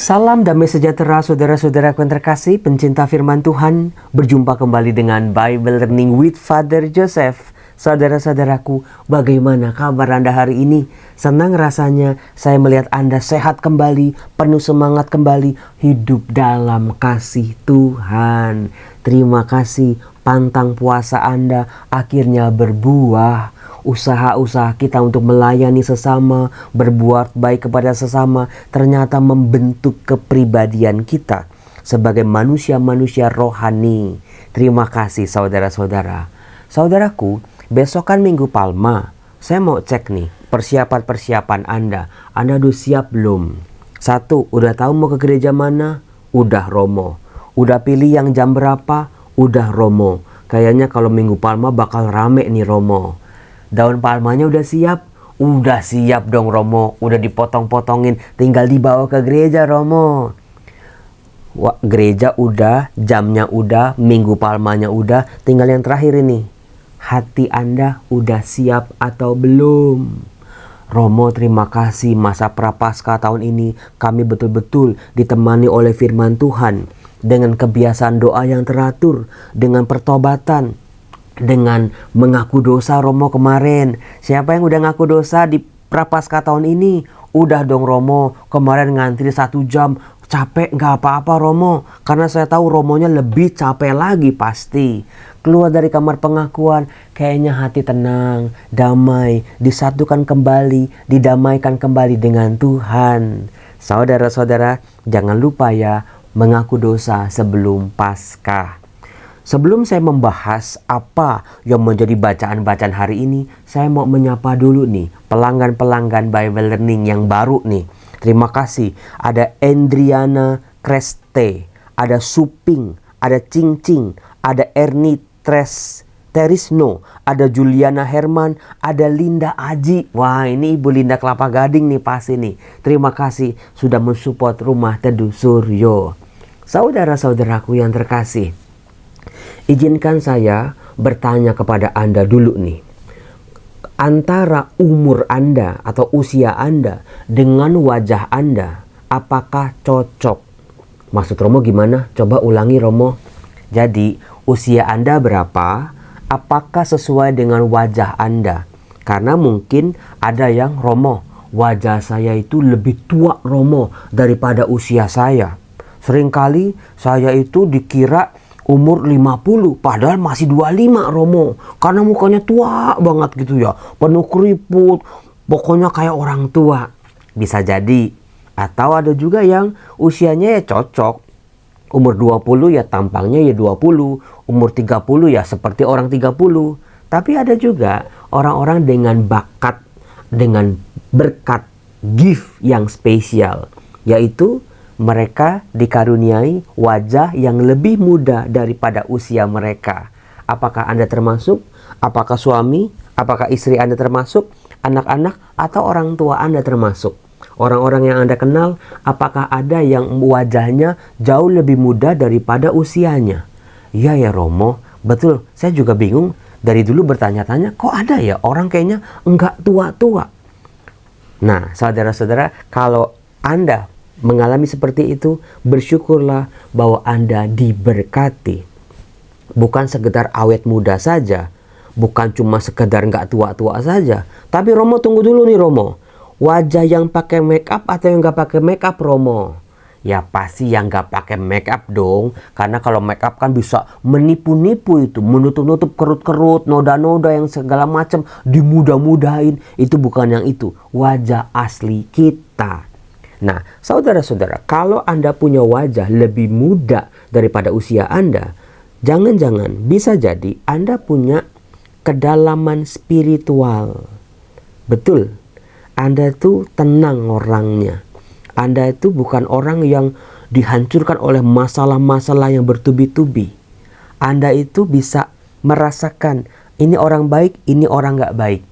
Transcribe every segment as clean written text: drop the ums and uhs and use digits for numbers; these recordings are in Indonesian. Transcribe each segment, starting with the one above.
Salam damai sejahtera saudara-saudaraku yang terkasih, pencinta firman Tuhan. Berjumpa kembali dengan Bible Learning with Father Joseph. Saudara-saudaraku, bagaimana kabar Anda hari ini? Senang rasanya saya melihat Anda sehat kembali, penuh semangat kembali, hidup dalam kasih Tuhan. Terima kasih, pantang puasa Anda akhirnya berbuah. Usaha-usaha kita untuk melayani sesama, berbuat baik kepada sesama, ternyata membentuk kepribadian kita sebagai manusia-manusia rohani. Terima kasih saudara-saudara. Saudaraku, besokan Minggu Palma, saya mau cek nih persiapan-persiapan Anda. Anda udah siap belum? Satu, udah tahu mau ke gereja mana? Udah Romo. Udah pilih yang jam berapa? Udah Romo. Kayaknya kalau Minggu Palma bakal rame nih Romo. Daun palmanya udah siap? Udah siap dong Romo. Udah dipotong-potongin, tinggal dibawa ke gereja Romo. Wah, gereja udah, jamnya udah, Minggu Palmanya udah. Tinggal yang terakhir ini, hati Anda udah siap atau belum? Romo, terima kasih masa Prapaskah tahun ini kami betul-betul ditemani oleh firman Tuhan, dengan kebiasaan doa yang teratur, dengan pertobatan, dengan mengaku dosa. Romo kemarin, siapa yang udah ngaku dosa di Prapaskah tahun ini? Udah dong Romo, kemarin ngantri 1 jam, capek nggak apa-apa Romo, karena saya tahu Romonya lebih capek lagi pasti. Keluar dari kamar pengakuan, kayaknya hati tenang, damai, disatukan kembali, didamaikan kembali dengan Tuhan. Saudara-saudara, jangan lupa ya, mengaku dosa sebelum Paskah. Sebelum saya membahas apa yang menjadi bacaan-bacaan hari ini, saya mau menyapa dulu nih pelanggan-pelanggan Bible Learning yang baru nih. Terima kasih. Ada Endriana Kreste, ada Suping, ada Cing-Cing, ada Erni Terisno, ada Juliana Herman, ada Linda Aji. Wah, ini Ibu Linda Kelapa Gading nih pasti nih. Terima kasih sudah mensupport Rumah Teduh Suryo. Saudara-saudaraku yang terkasih, izinkan saya bertanya kepada Anda dulu nih. Antara umur Anda atau usia Anda dengan wajah Anda, apakah cocok? Maksud Romo gimana? Coba ulangi Romo. Jadi usia Anda berapa? Apakah sesuai dengan wajah Anda? Karena mungkin ada yang, Romo, wajah saya itu lebih tua Romo daripada usia saya. Seringkali saya itu dikira umur 50, padahal masih 25 Romo. Karena mukanya tua banget gitu ya, penuh keriput, pokoknya kayak orang tua. Bisa jadi. Atau ada juga yang usianya ya cocok. Umur 20 ya tampangnya ya 20. Umur 30 ya seperti orang 30. Tapi ada juga orang-orang dengan bakat, dengan berkat, gift yang spesial. Yaitu mereka dikaruniai wajah yang lebih muda daripada usia mereka. Apakah Anda termasuk? Apakah suami? Apakah istri Anda termasuk? Anak-anak atau orang tua Anda termasuk? Orang-orang yang Anda kenal, apakah ada yang wajahnya jauh lebih muda daripada usianya? Iya ya Romo, betul. Saya juga bingung. Dari dulu bertanya-tanya, kok ada ya orang kayaknya enggak tua-tua? Nah, saudara-saudara, kalau Anda mengalami seperti itu, bersyukurlah bahwa Anda diberkati. Bukan sekedar awet muda saja, bukan cuma sekedar nggak tua-tua saja. Tapi Romo, tunggu dulu nih Romo, wajah yang pakai make up atau yang nggak pakai make up Romo? Ya pasti yang nggak pakai make up dong, karena kalau make up kan bisa menipu-nipu itu, menutup-nutup kerut-kerut, noda-noda yang segala macam, dimudah-mudahin. Itu bukan yang itu, wajah asli kita. Nah, saudara-saudara, kalau Anda punya wajah lebih muda daripada usia Anda, jangan-jangan bisa jadi Anda punya kedalaman spiritual. Betul, Anda itu tenang orangnya. Anda itu bukan orang yang dihancurkan oleh masalah-masalah yang bertubi-tubi. Anda itu bisa merasakan ini orang baik, ini orang nggak baik.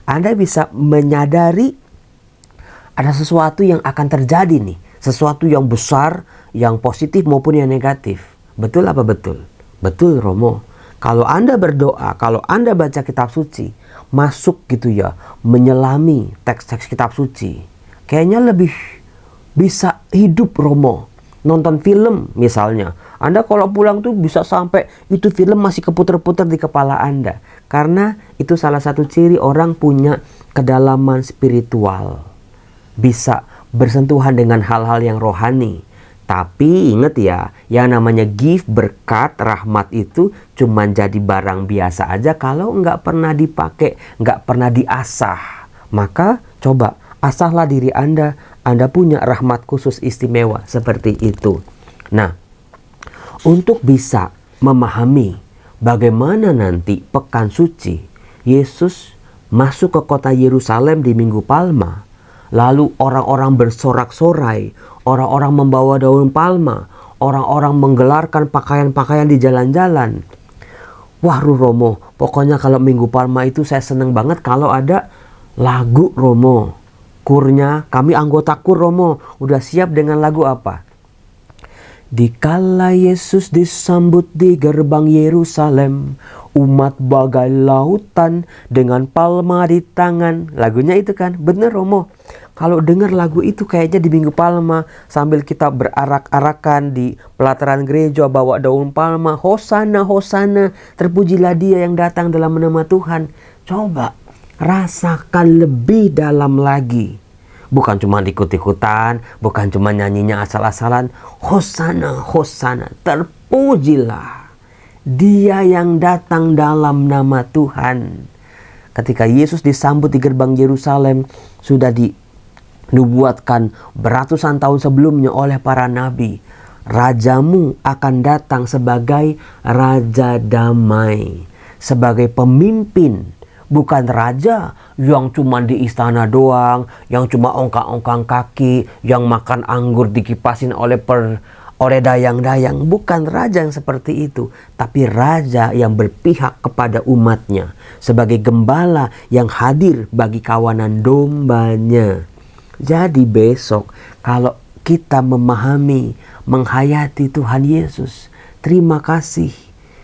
Anda bisa menyadari ada sesuatu yang akan terjadi nih. Sesuatu yang besar, yang positif maupun yang negatif. Betul apa betul? Betul Romo. Kalau Anda berdoa, kalau Anda baca kitab suci, masuk gitu ya, menyelami teks-teks kitab suci, kayaknya lebih bisa hidup Romo. Nonton film misalnya, Anda kalau pulang tuh bisa sampai itu film masih keputar-putar di kepala Anda. Karena itu salah satu ciri orang punya kedalaman spiritual. Bisa bersentuhan dengan hal-hal yang rohani. Tapi ingat ya, yang namanya gift, berkat, rahmat itu cuma jadi barang biasa aja kalau nggak pernah dipakai, nggak pernah diasah. Maka coba asahlah diri Anda punya rahmat khusus istimewa seperti itu. Nah, untuk bisa memahami bagaimana nanti pekan suci, Yesus masuk ke kota Yerusalem di Minggu Palma. Lalu orang-orang bersorak-sorai, orang-orang membawa daun palma, orang-orang menggelarkan pakaian-pakaian di jalan-jalan. Wah Romo, pokoknya kalau Minggu Palma itu saya seneng banget kalau ada lagu Romo. Kurnya, kami anggota kur Romo, udah siap dengan lagu apa? Dikala Yesus disambut di gerbang Yerusalem, umat bagai lautan dengan palma di tangan. Lagunya itu kan, bener Romo. Kalau dengar lagu itu kayaknya di Minggu Palma, sambil kita berarak-arakan di pelataran gereja bawa daun palma, Hosana, Hosana, terpujilah dia yang datang dalam nama Tuhan. Coba rasakan lebih dalam lagi. Bukan cuma ikut-ikutan, bukan cuma nyanyinya asal-asalan. Hosana, Hosana, terpujilah dia yang datang dalam nama Tuhan. Ketika Yesus disambut di gerbang Yerusalem, sudah dinubuatkan beratusan tahun sebelumnya oleh para nabi. Rajamu akan datang sebagai Raja Damai, sebagai pemimpin. Bukan raja yang cuma di istana doang, yang cuma ongkang-ongkang kaki, yang makan anggur dikipasin oleh dayang-dayang. Bukan raja yang seperti itu, tapi raja yang berpihak kepada umatnya, sebagai gembala yang hadir bagi kawanan dombanya. Jadi besok kalau kita memahami, menghayati Tuhan Yesus, terima kasih,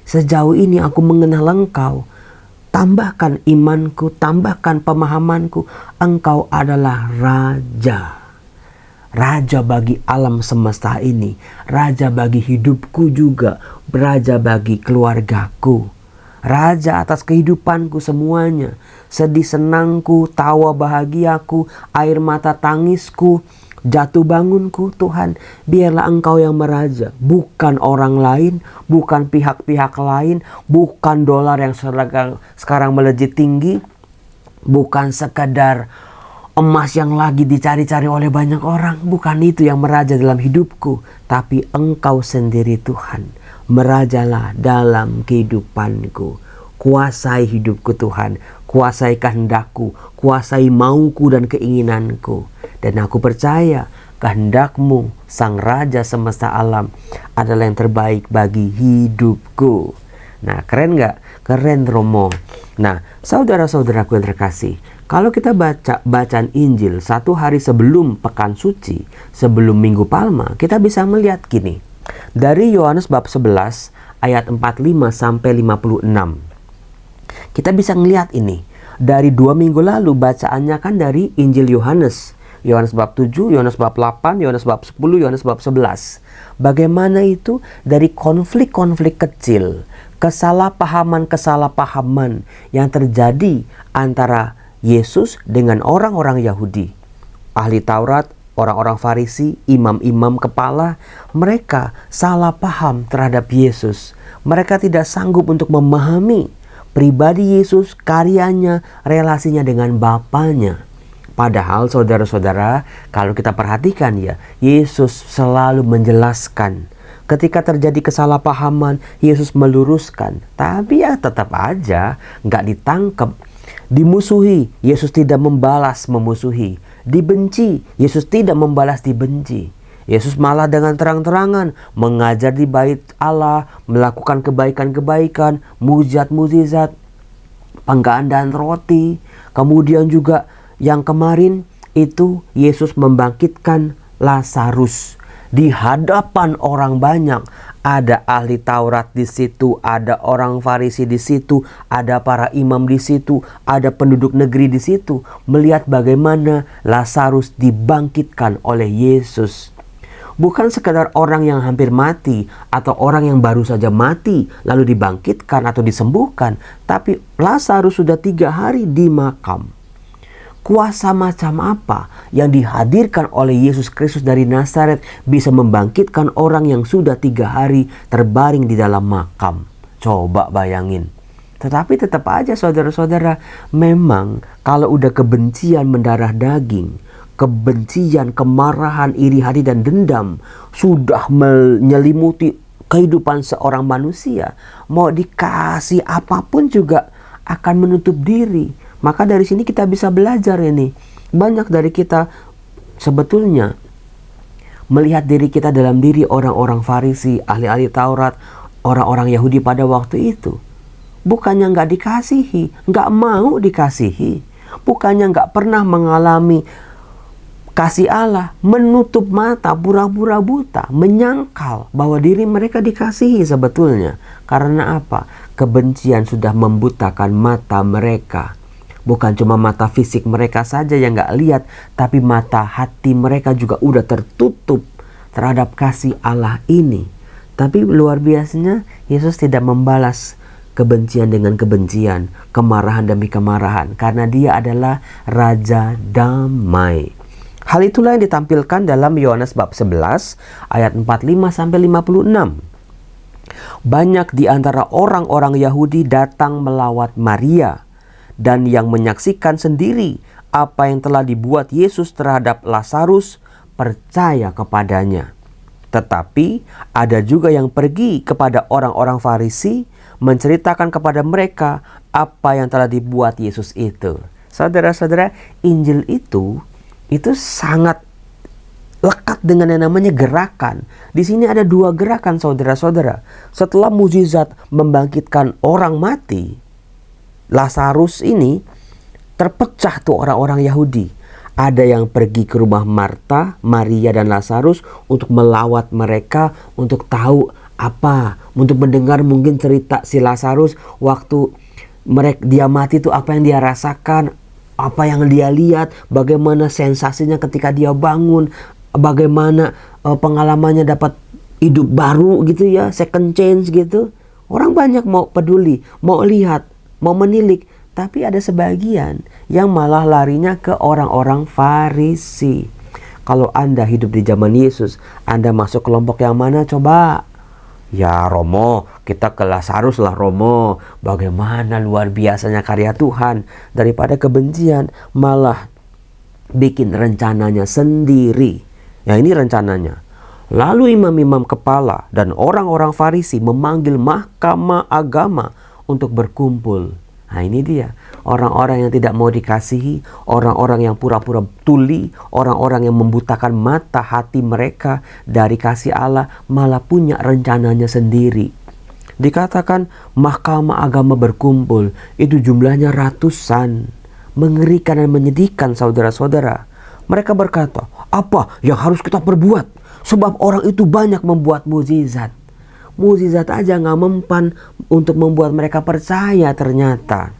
sejauh ini aku mengenal Engkau. Tambahkan imanku, tambahkan pemahamanku. Engkau adalah Raja. Raja bagi alam semesta ini. Raja bagi hidupku juga. Raja bagi keluargaku. Raja atas kehidupanku semuanya. Sedih senangku, tawa bahagiaku, air mata tangisku, jatuh bangunku, Tuhan, biarlah Engkau yang meraja. Bukan orang lain, bukan pihak-pihak lain, bukan dolar yang sekarang melejit tinggi, bukan sekadar emas yang lagi dicari-cari oleh banyak orang. Bukan itu yang meraja dalam hidupku, tapi Engkau sendiri Tuhan. Merajalah dalam kehidupanku. Kuasai hidupku Tuhan, kuasai kehendakku, kuasai mauku dan keinginanku. Dan aku percaya kehendak-Mu, Sang Raja semesta alam, adalah yang terbaik bagi hidupku. Nah, keren gak? Keren Romo. Nah, saudara-saudaraku yang terkasih, kalau kita baca bacaan Injil satu hari sebelum Pekan Suci, sebelum Minggu Palma, kita bisa melihat gini. Dari Yohanes bab 11 ayat 45 sampai 56. Kita bisa ngelihat ini. Dari 2 minggu lalu bacaannya kan dari Injil Yohanes. Yohanes bab 7, Yohanes bab 8, Yohanes bab 10, Yohanes bab 11. Bagaimana itu dari konflik-konflik kecil, kesalahpahaman-kesalahpahaman yang terjadi antara Yesus dengan orang-orang Yahudi. Ahli Taurat, orang-orang Farisi, imam-imam kepala, mereka salah paham terhadap Yesus. Mereka tidak sanggup untuk memahami pribadi Yesus, karyanya, relasinya dengan Bapanya. Padahal saudara-saudara, kalau kita perhatikan ya, Yesus selalu menjelaskan. Ketika terjadi kesalahpahaman, Yesus meluruskan. Tapi ya tetap aja nggak ditangkap. Dimusuhi, Yesus tidak membalas memusuhi. Dibenci, Yesus tidak membalas dibenci. Yesus malah dengan terang-terangan mengajar di bait Allah, melakukan kebaikan-kebaikan, mujizat-mujizat, penggandaan roti. Kemudian juga yang kemarin itu Yesus membangkitkan Lazarus di hadapan orang banyak. Ada ahli Taurat di situ, ada orang Farisi di situ, ada para imam di situ, ada penduduk negeri di situ, melihat bagaimana Lazarus dibangkitkan oleh Yesus. Bukan sekadar orang yang hampir mati atau orang yang baru saja mati lalu dibangkitkan atau disembuhkan, tapi Lazarus sudah 3 hari di makam. Kuasa macam apa yang dihadirkan oleh Yesus Kristus dari Nazaret bisa membangkitkan orang yang sudah 3 hari terbaring di dalam makam? Coba bayangin. Tetapi tetap aja saudara-saudara, memang kalau udah kebencian mendarah daging, kebencian, kemarahan, iri hati dan dendam sudah menyelimuti kehidupan seorang manusia, mau dikasih apapun juga akan menutup diri. Maka dari sini kita bisa belajar ini. Banyak dari kita sebetulnya melihat diri kita dalam diri orang-orang Farisi, ahli-ahli Taurat, orang-orang Yahudi pada waktu itu. Bukannya nggak dikasihi, nggak mau dikasihi. Bukannya nggak pernah mengalami kasih Allah, menutup mata, pura-pura buta, menyangkal bahwa diri mereka dikasihi sebetulnya. Karena apa? Kebencian sudah membutakan mata mereka. Bukan cuma mata fisik mereka saja yang gak lihat, tapi mata hati mereka juga udah tertutup terhadap kasih Allah ini. Tapi luar biasanya Yesus tidak membalas kebencian dengan kebencian, kemarahan demi kemarahan, karena Dia adalah Raja Damai. Hal itulah yang ditampilkan dalam Yohanes bab 11 ayat 45-56. Banyak di antara orang-orang Yahudi datang melawat Maria dan yang menyaksikan sendiri apa yang telah dibuat Yesus terhadap Lazarus percaya kepadanya. Tetapi ada juga yang pergi kepada orang-orang Farisi menceritakan kepada mereka apa yang telah dibuat Yesus itu. Saudara-saudara, Injil itu sangat lekat dengan yang namanya gerakan. Di sini ada 2 gerakan saudara-saudara. Setelah mukjizat membangkitkan orang mati, Lazarus ini terpecah tuh orang-orang Yahudi. Ada yang pergi ke rumah Marta, Maria dan Lazarus untuk melawat mereka, untuk tahu apa, untuk mendengar mungkin cerita si Lazarus waktu dia mati itu apa yang dia rasakan, apa yang dia lihat, bagaimana sensasinya ketika dia bangun, bagaimana pengalamannya dapat hidup baru gitu ya, second chance gitu. Orang banyak mau peduli, mau lihat, mau menilik, tapi ada sebagian yang malah larinya ke orang-orang Farisi. Kalau Anda hidup di zaman Yesus, Anda masuk kelompok yang mana coba? Ya Romo, kita ke Lazarus lah Romo. Bagaimana luar biasanya karya Tuhan. Daripada kebencian, malah bikin rencananya sendiri. Ya ini rencananya. Lalu imam-imam kepala dan orang-orang Farisi memanggil mahkamah agama untuk berkumpul. Nah ini dia, orang-orang yang tidak mau dikasihi, orang-orang yang pura-pura tuli, orang-orang yang membutakan mata hati mereka dari kasih Allah, malah punya rencananya sendiri. Dikatakan mahkamah agama berkumpul, itu jumlahnya ratusan. Mengerikan dan menyedihkan saudara-saudara. Mereka berkata, apa yang harus kita perbuat? Sebab orang itu banyak membuat mukjizat. Mukjizat aja gak mempan untuk membuat mereka percaya ternyata.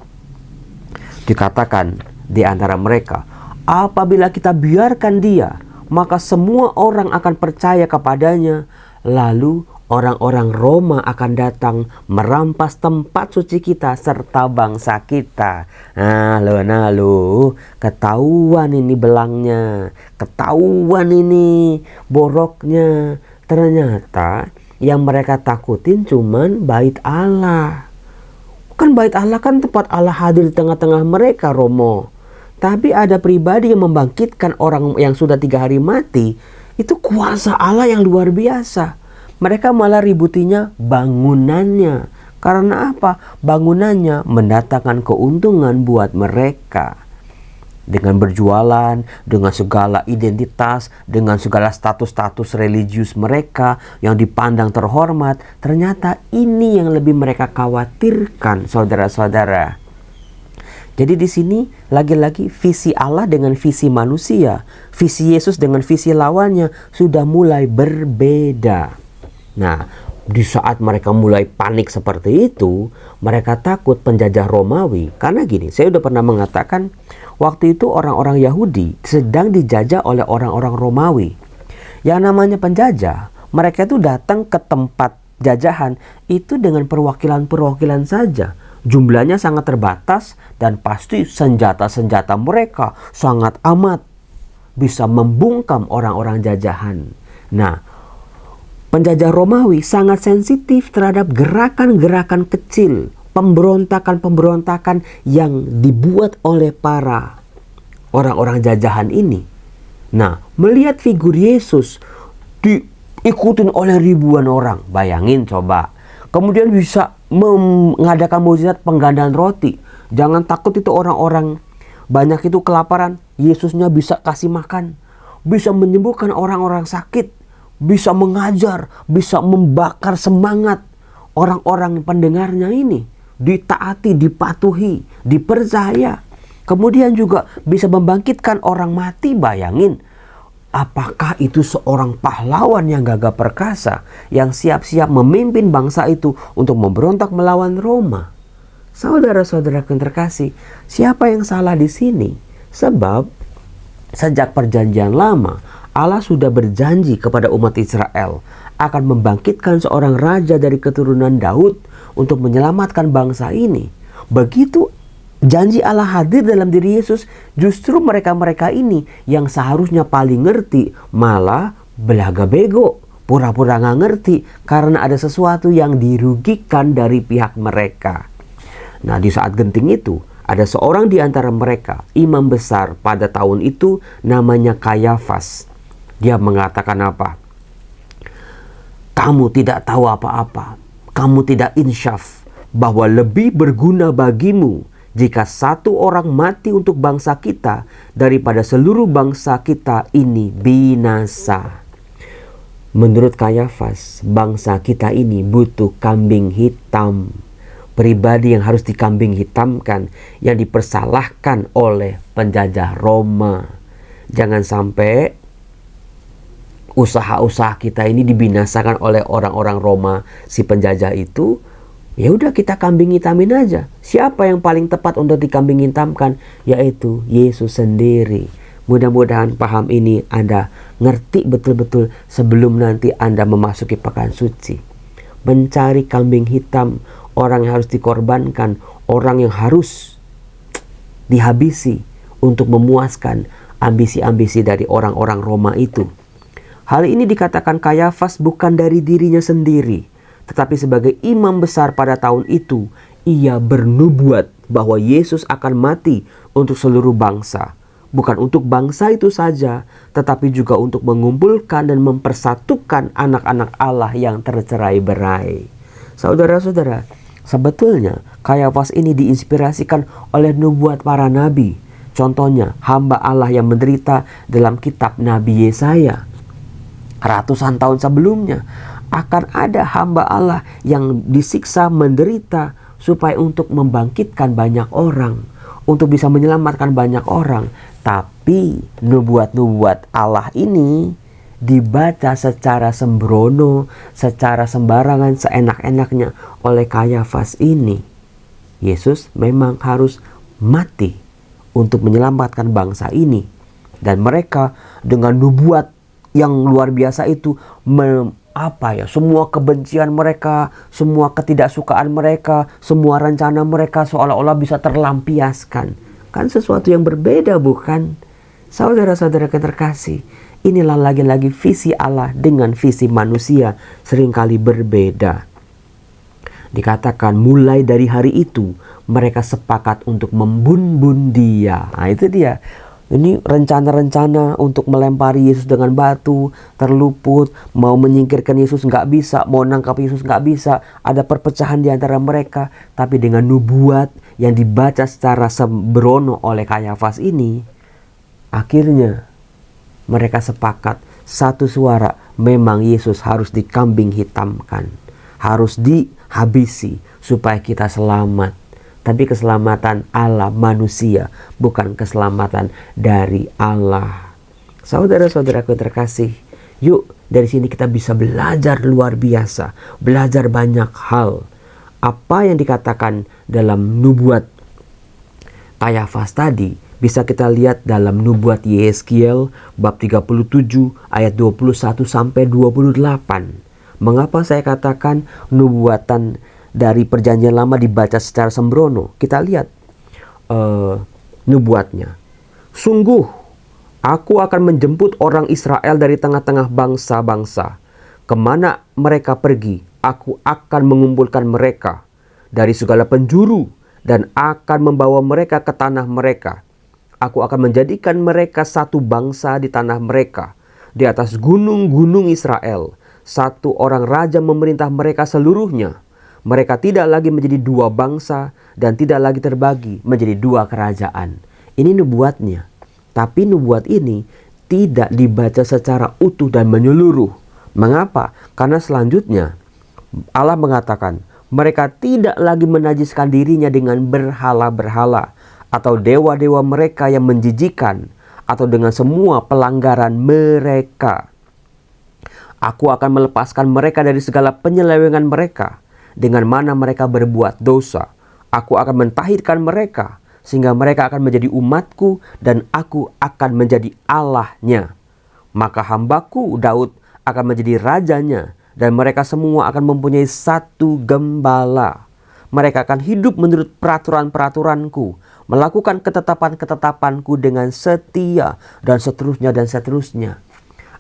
Dikatakan di antara mereka, apabila kita biarkan dia, maka semua orang akan percaya kepadanya. Lalu orang-orang Roma akan datang merampas tempat suci kita serta bangsa kita. Nah lo, ketahuan ini belangnya, ketahuan ini boroknya. Ternyata yang mereka takutin cuman bait Allah. Kan bait Allah kan tempat Allah hadir di tengah-tengah mereka Romo. Tapi ada pribadi yang membangkitkan orang yang sudah 3 hari mati. Itu kuasa Allah yang luar biasa. Mereka malah ributinya bangunannya. Karena apa? Bangunannya mendatangkan keuntungan buat mereka. Dengan berjualan, dengan segala identitas, dengan segala status-status religius mereka yang dipandang terhormat, ternyata ini yang lebih mereka khawatirkan, saudara-saudara. Jadi di sini lagi-lagi visi Allah dengan visi manusia, visi Yesus dengan visi lawannya sudah mulai berbeda. Nah, Di saat mereka mulai panik seperti itu, mereka takut penjajah Romawi. Karena gini, saya udah pernah mengatakan, waktu itu orang-orang Yahudi sedang dijajah oleh orang-orang Romawi. Yang namanya penjajah, mereka itu datang ke tempat jajahan itu dengan perwakilan-perwakilan saja. Jumlahnya sangat terbatas dan pasti senjata-senjata mereka sangat amat bisa membungkam orang-orang jajahan. Nah, penjajah Romawi sangat sensitif terhadap gerakan-gerakan kecil, pemberontakan-pemberontakan yang dibuat oleh para orang-orang jajahan ini. Nah, melihat figur Yesus diikutin oleh ribuan orang, bayangin coba. Kemudian bisa mengadakan mukjizat penggandaan roti. Jangan takut itu orang-orang banyak itu kelaparan, Yesusnya bisa kasih makan, bisa menyembuhkan orang-orang sakit, bisa mengajar, bisa membakar semangat orang-orang pendengarnya ini. Ditaati, dipatuhi, dipercaya. Kemudian juga bisa membangkitkan orang mati, bayangin. Apakah itu seorang pahlawan yang gagah perkasa, yang siap-siap memimpin bangsa itu untuk memberontak melawan Roma? Saudara-saudara yang terkasih, siapa yang salah di sini? Sebab sejak perjanjian lama, Allah sudah berjanji kepada umat Israel akan membangkitkan seorang raja dari keturunan Daud untuk menyelamatkan bangsa ini. Begitu janji Allah hadir dalam diri Yesus, justru mereka-mereka ini yang seharusnya paling ngerti malah belaga bego, pura-pura nggak ngerti karena ada sesuatu yang dirugikan dari pihak mereka. Nah, di saat genting itu, ada seorang di antara mereka, imam besar pada tahun itu, namanya Kayafas. Dia mengatakan apa? Kamu tidak tahu apa-apa. Kamu tidak insyaf bahwa lebih berguna bagimu jika satu orang mati untuk bangsa kita daripada seluruh bangsa kita ini binasa. Menurut Kayafas, bangsa kita ini butuh kambing hitam. Pribadi yang harus dikambing hitamkan, yang dipersalahkan oleh penjajah Roma. Jangan sampai usaha-usaha kita ini dibinasakan oleh orang-orang Roma, si penjajah itu. Ya udah, kita kambing hitamin aja. Siapa yang paling tepat untuk dikambing hitamkan? Yaitu Yesus sendiri. Mudah-mudahan paham ini Anda ngerti betul-betul sebelum nanti Anda memasuki pekan suci. Mencari kambing hitam, orang yang harus dikorbankan, orang yang harus dihabisi untuk memuaskan ambisi-ambisi dari orang-orang Roma itu. Hal ini dikatakan Kayafas bukan dari dirinya sendiri, tetapi sebagai imam besar pada tahun itu, ia bernubuat bahwa Yesus akan mati untuk seluruh bangsa. Bukan untuk bangsa itu saja, tetapi juga untuk mengumpulkan dan mempersatukan anak-anak Allah yang tercerai-berai. Saudara-saudara, sebetulnya Kayafas ini diinspirasikan oleh nubuat para nabi. Contohnya, hamba Allah yang menderita dalam kitab Nabi Yesaya. Ratusan tahun sebelumnya, akan ada hamba Allah yang disiksa menderita supaya untuk membangkitkan banyak orang, untuk bisa menyelamatkan banyak orang. Tapi nubuat-nubuat Allah ini dibaca secara sembrono, secara sembarangan, seenak-enaknya oleh Kayafas ini. Yesus memang harus mati untuk menyelamatkan bangsa ini. Dan mereka dengan nubuat yang luar biasa itu, semua kebencian mereka, semua ketidaksukaan mereka, semua rencana mereka seolah-olah bisa terlampiaskan. Kan sesuatu yang berbeda, bukan? Saudara-saudara terkasih, inilah lagi-lagi visi Allah dengan visi manusia seringkali berbeda. Dikatakan mulai dari hari itu mereka sepakat untuk membun-bun dia. Nah, itu dia. Ini rencana-rencana untuk melempari Yesus dengan batu, terluput, mau menyingkirkan Yesus nggak bisa, mau nangkap Yesus nggak bisa. Ada perpecahan di antara mereka. Tapi dengan nubuat yang dibaca secara sembrono oleh Kayafas ini, akhirnya mereka sepakat satu suara, memang Yesus harus dikambing hitamkan, harus dihabisi supaya kita selamat. Tapi keselamatan Allah manusia, bukan keselamatan dari Allah. Saudara-saudaraku terkasih, yuk Dari sini kita bisa belajar luar biasa, belajar banyak hal. Apa yang dikatakan dalam nubuat Kayafas tadi bisa kita lihat dalam nubuat Yeskiel bab 37 ayat 21 sampai 28. Mengapa saya katakan nubuatan dari perjanjian lama dibaca secara sembrono? Kita lihat nubuatnya. Sungguh, aku akan menjemput orang Israel dari tengah-tengah bangsa-bangsa. Kemana mereka pergi, aku akan mengumpulkan mereka dari segala penjuru dan akan membawa mereka ke tanah mereka. Aku akan menjadikan mereka satu bangsa di tanah mereka, di atas gunung-gunung Israel. Satu orang raja memerintah mereka seluruhnya. Mereka tidak lagi menjadi dua bangsa dan tidak lagi terbagi menjadi dua kerajaan. Ini nubuatnya. Tapi nubuat ini tidak dibaca secara utuh dan menyeluruh. Mengapa? Karena selanjutnya Allah mengatakan mereka tidak lagi menajiskan dirinya dengan berhala-berhala atau dewa-dewa mereka yang menjijikan atau dengan semua pelanggaran mereka. Aku akan melepaskan mereka dari segala penyelewengan mereka. Dengan mana mereka berbuat dosa, aku akan mentahirkan mereka sehingga mereka akan menjadi umatku dan aku akan menjadi Allahnya. Maka hambaku Daud akan menjadi rajanya dan mereka semua akan mempunyai satu gembala. Mereka akan hidup menurut peraturan-peraturanku, melakukan ketetapan-ketetapanku dengan setia dan seterusnya dan seterusnya.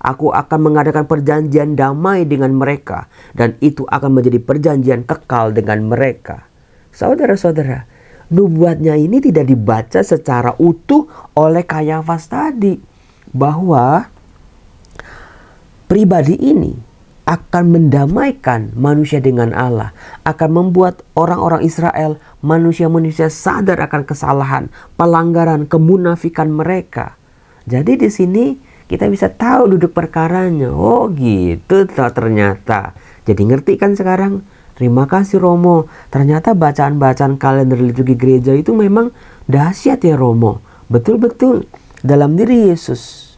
Aku akan mengadakan perjanjian damai dengan mereka dan itu akan menjadi perjanjian kekal dengan mereka. Saudara-saudara, nubuatnya ini tidak dibaca secara utuh oleh Kayafas tadi, bahwa pribadi ini akan mendamaikan manusia dengan Allah, akan membuat orang-orang Israel, manusia-manusia sadar akan kesalahan, pelanggaran, kemunafikan mereka. Jadi di sini kita bisa tahu duduk perkaranya. Oh gitu ternyata. Jadi ngerti kan sekarang? Terima kasih Romo. Ternyata bacaan-bacaan kalender liturgi gereja itu memang dahsyat ya Romo. Betul-betul dalam diri Yesus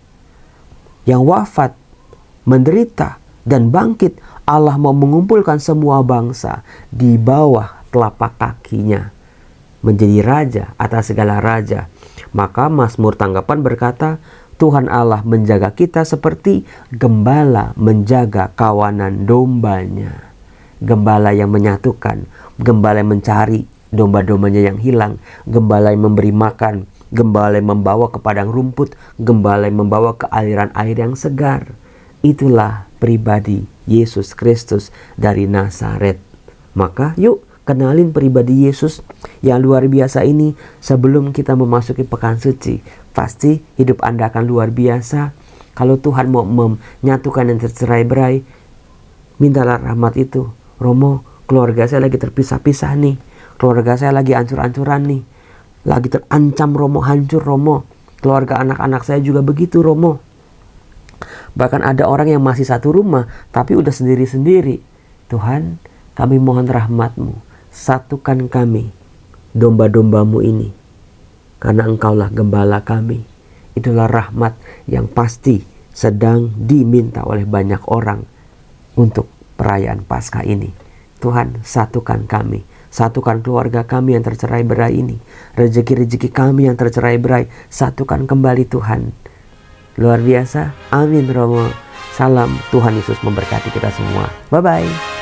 yang wafat, menderita, dan bangkit, Allah mau mengumpulkan semua bangsa di bawah telapak kakinya, menjadi raja atas segala raja. Maka Mazmur tanggapan berkata, Tuhan Allah menjaga kita seperti gembala menjaga kawanan dombanya. Gembala yang menyatukan, gembala yang mencari domba-dombanya yang hilang, gembala yang memberi makan, gembala yang membawa ke padang rumput, gembala yang membawa ke aliran air yang segar. Itulah pribadi Yesus Kristus dari Nazaret. Maka yuk kenalin pribadi Yesus yang luar biasa ini sebelum kita memasuki pekan suci. Pasti hidup Anda akan luar biasa. Kalau Tuhan mau menyatukan yang tercerai-berai, mintalah rahmat itu. Romo, keluarga saya lagi terpisah-pisah nih. Keluarga saya lagi hancur-hancuran nih. Lagi terancam Romo, hancur Romo. Keluarga anak-anak saya juga begitu Romo. Bahkan ada orang yang masih satu rumah tapi udah sendiri-sendiri. Tuhan, kami mohon rahmat-Mu. Satukan kami, domba-domba-Mu ini. Karena Engkaulah gembala kami. Itulah rahmat yang pasti sedang diminta oleh banyak orang untuk perayaan Paskah ini. Tuhan, satukan kami. Satukan keluarga kami yang tercerai-berai ini. Rezeki-rezeki kami yang tercerai-berai. Satukan kembali Tuhan. Luar biasa. Amin Romo. Salam, Tuhan Yesus memberkati kita semua. Bye-bye.